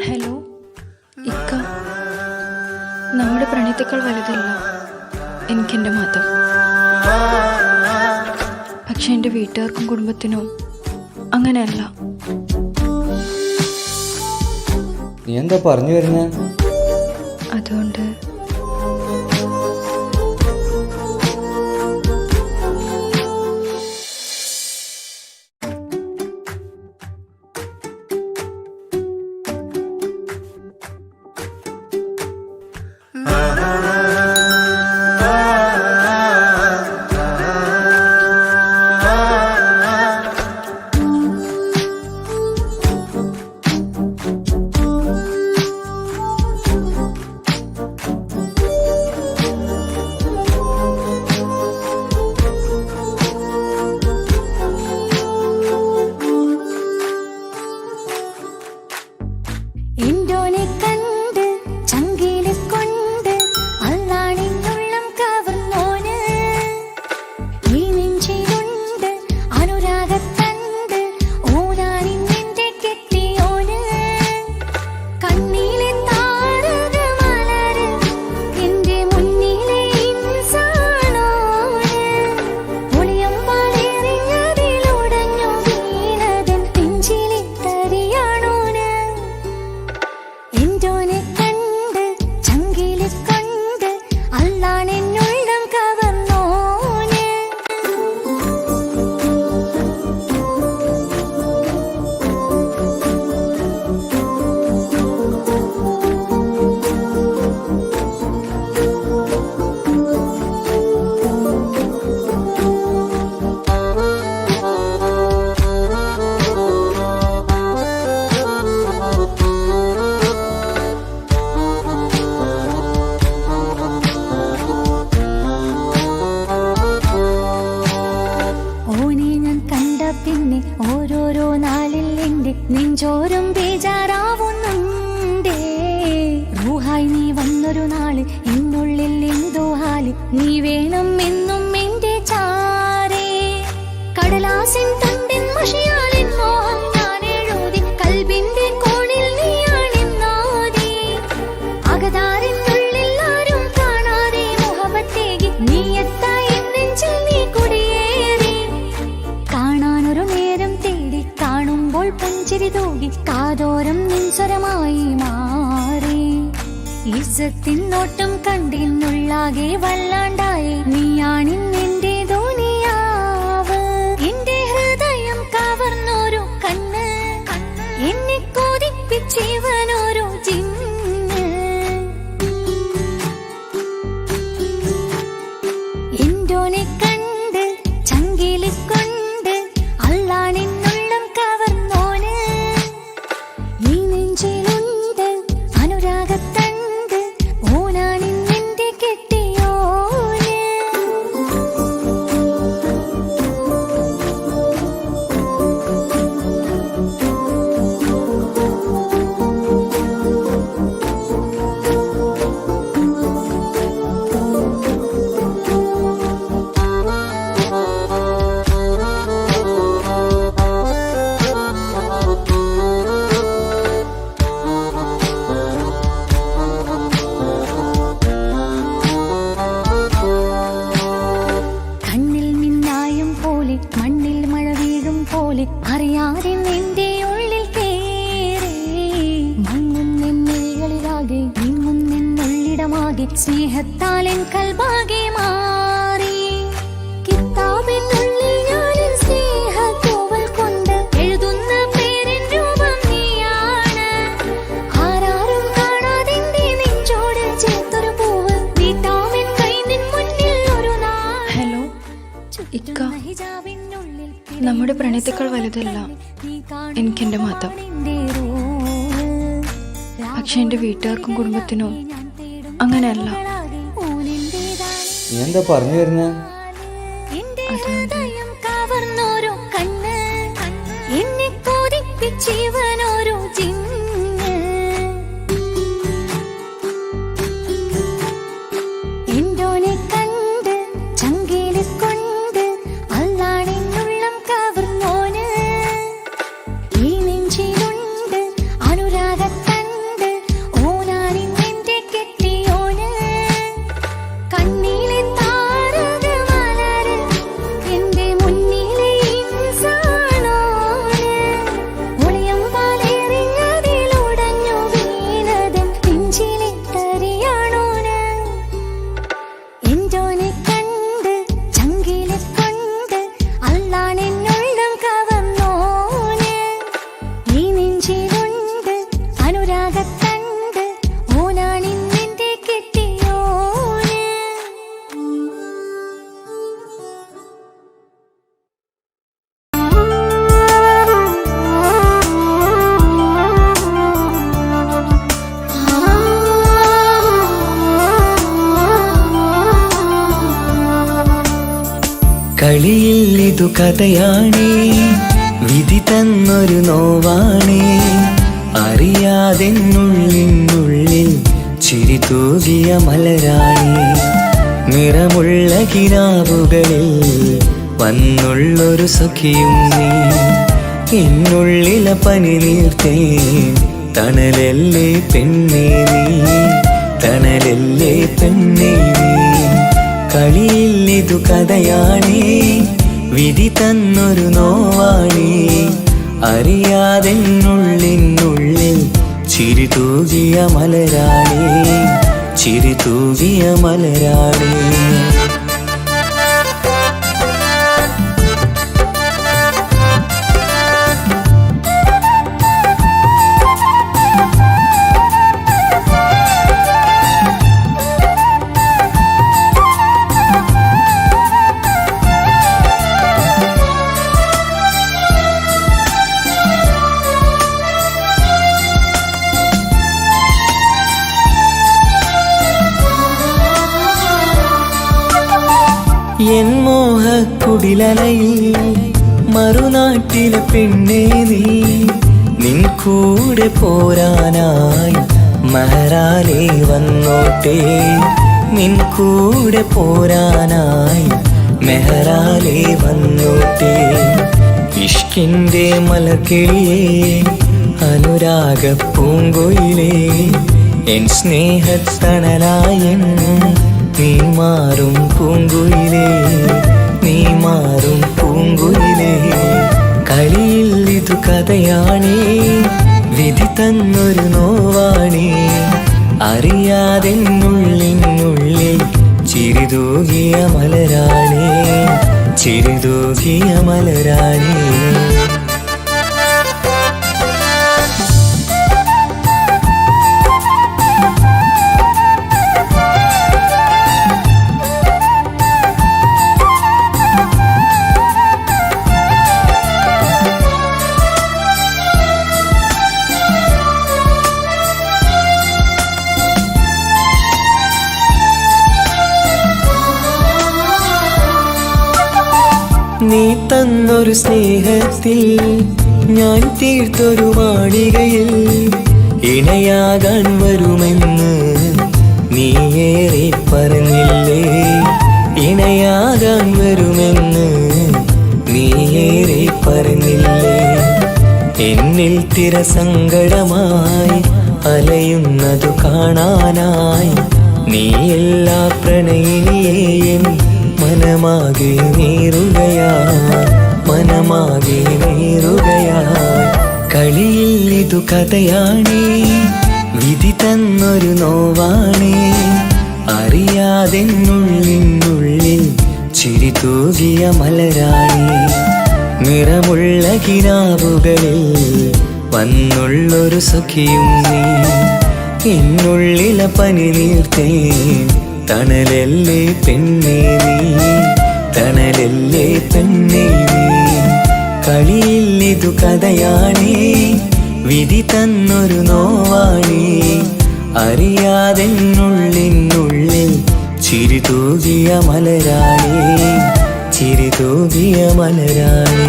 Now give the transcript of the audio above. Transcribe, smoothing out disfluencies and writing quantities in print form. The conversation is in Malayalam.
ഹലോ ഇക്ക, നമ്മുടെ പ്രണയത്തേക്കാൾ വലുതല്ല എനിക്കെൻ്റെ മതം. പക്ഷെ എൻ്റെ വീട്ടുകാർക്കും കുടുംബത്തിനും അങ്ങനെയല്ല. നീ എന്താ പറഞ്ഞു വരുന്നേ? അതുകൊണ്ട് ഓരോരോ നാളിൽ എന്റെ നെഞ്ചോരം ബേജാറാവുന്നുണ്ടേ. റൂഹായി നീ വന്നൊരു നാള് എന്നുള്ളിൽ എന്തോ ഹാല്, നീ വേണം എന്നും എന്റെ ചാരേ. കടലാസിൻ തണ്ടിൻ മഷിയാലിൻ മോഹം ഞാൻ എഴുതി, കൽബിന്റെ കോണിൽ നീയാണെന്നാതി. അകതാരിനുള്ളിൽ ആരും കാണാതെ മുഹബത്തേകി നീ എത്തായി നെഞ്ചിൽ നീ കുടിയേറി. കാണാനൊരു നേരം തേടി കാണുമ്പോൾ പുഞ്ചിരി തൂകി കാതോരം നിൻസ്വരമായി മാറി. ഇസ്സത്തിൻ നോട്ടം കണ്ടിന്നുള്ളാകെ വല്ലാണ്ടായി, നീയാണിന്നെന്റെ ദുനിയാവ്. എന്റെ ഹൃദയം കവർന്നോരു കണ്ണ്, എന്നെ കൊതിപ്പിച്ചിവനോരു ജിന്ന്. എന്തോനെ കണ്ട് ചങ്കില് കൊണ്ട് അല്ലാണെന്നുള്ളം കവർന്നോന്. ഈ നെഞ്ചിലുണ്ട് അനുരാഗത്തണ്ട്, ഓനാണിന്നെന്റെ കെട്ടിയോന്. കണ്ണിൽ മിന്നായം പോലെ മണ്ണിൽ മഴ വീഴും പോലെ അറിയാതെ നിന്റെ ഉള്ളിൽ കേറി. മങ്ങുന്നെന്നിഴകളിലാകെ നീങ്ങുന്നെന്നുള്ളിടമാകെ സ്നേഹത്താൽ എൻ കൽബാകെ മാറി. കിതാബിനുള്ളിൽ ഞാനിൻ സ്നേഹത്തൂവൽ കൊണ്ട് എഴുതുന്ന പേരിൻ രൂപം നീയാണ്. ആരാരും കാണാതെന്റെ നെഞ്ചോട് ചേർത്തൊരു പൂവ്, വീട്ടാമിൻ കൈ നിൻ മുന്നിൽ ഒരു നാൾ. ഹലോ ഇക്ക, നമ്മുടെ പ്രണയത്തേക്കാൾ വലുതല്ല എനിക്കെൻ്റെ മതം. പക്ഷെ എൻ്റെ വീട്ടുകാർക്കും കുടുംബത്തിനും അങ്ങനെയല്ല. നീ എന്താ പറഞ്ഞു വരുന്നേ? അതുകൊണ്ട് കവർന്നോരോ കണ്ണ്, എന്നെ കൊതിപ്പിച്ചിവനോരോ ജിന്ന്. എന്തോനെ കണ്ട് ചങ്കില് കൊണ്ട് അല്ലാണെന്നുള്ളം കവർന്നോന്. ഈ നെഞ്ചിലുണ്ട് അനുരാഗത്തണ്ട്, കളിയിൽ ഇതു കഥയാണേ, വിധി തന്നൊരു നോവാണേ. അറിയാതെന്നുള്ളിനുള്ളിൽ ചിരി തൂകിയ മലരാണി. നിറമുള്ള കിനാവുകളിൽ വന്നുള്ളൊരു സഖിയും നീ. എന്നുള്ളിലെ പനി നീർത്തേൻ തണലല്ലേ പെണ്ണേ നീ, തണലല്ലേ പെണ്ണേ നീ. കളിയിൽ ഇതു കഥയാണേ, വിധി തന്നൊരു നോവാണേ. അറിയാതെന്നുള്ളിനുള്ളിൽ ചിരി തൂകിയ മലരാണി, ചിരി തൂകിയ മലരാണി. എൻ മോഹക്കുടിലലയിൽ മറുനാട്ടിലെ പെണ്ണേ നീ. നിൻ കൂടെ പോരാനായി മഹറാലേ വന്നോട്ടെ, നിൻ കൂടെ പോരാനായി മെഹറാലേ വന്നോട്ടെ. ഇഷ്കിൻ്റെ മലർക്കിളിയേ, അനുരാഗ പൂങ്കൊയിലേ, എൻ സ്നേഹത്തണലായെന്നും നീ മാറും പൂങ്കുയിലേ, നീ മാറും പൂങ്കുയിലേ. കളിയിൽ ഇതു കഥയാണേ, വിധി തന്നൊരു നോവാണേ. അറിയാതെന്നുള്ളിനുള്ളിൽ ചിരി തൂകിയ മലരാണേ, ചിരി തൂകിയ മലരാണേ. നീ തന്നൊരു സ്നേഹത്തിൽ ഞാൻ തീർത്തൊരു മാളികയിൽ ഇണയാകാൻ വരുമെന്ന് നീയേറെ പറഞ്ഞില്ലേ, ഇണയാകാൻ വരുമെന്ന് നീയേറെ പറഞ്ഞില്ലേ. എന്നിൽ തിരസങ്കടമായി അലയുന്നതു കാണാനായി നീ എല്ലാ പ്രണയിനിയേയും മനമാകെ നീറുകയായി, മനമാകെ നീറുകയായി. കളിയിൽ ഇതു കഥയാണേ, വിധി തന്നൊരു നോവാണേ. അറിയാതെന്നുള്ളിനുള്ളിൽ ചിരി തൂകിയ മലരാണി. നിറമുള്ള കിനാവുകളിൽ വന്നുള്ളൊരു സഖിയും നീ. എന്നുള്ളിലെ പനി നീർത്തേൻ തണലല്ലേ പെണ്ണേ നീ, തണലല്ലേ പെണ്ണേ നീ. കളിയിൽ ഇതു കഥയാണേ, വിധി തന്നൊരു നോവാണേ. അറിയാതെന്നുള്ളിനുള്ളിൽ ചിരി തൂകിയ മലരാണി, ചിരി തൂകിയ മലരാണി.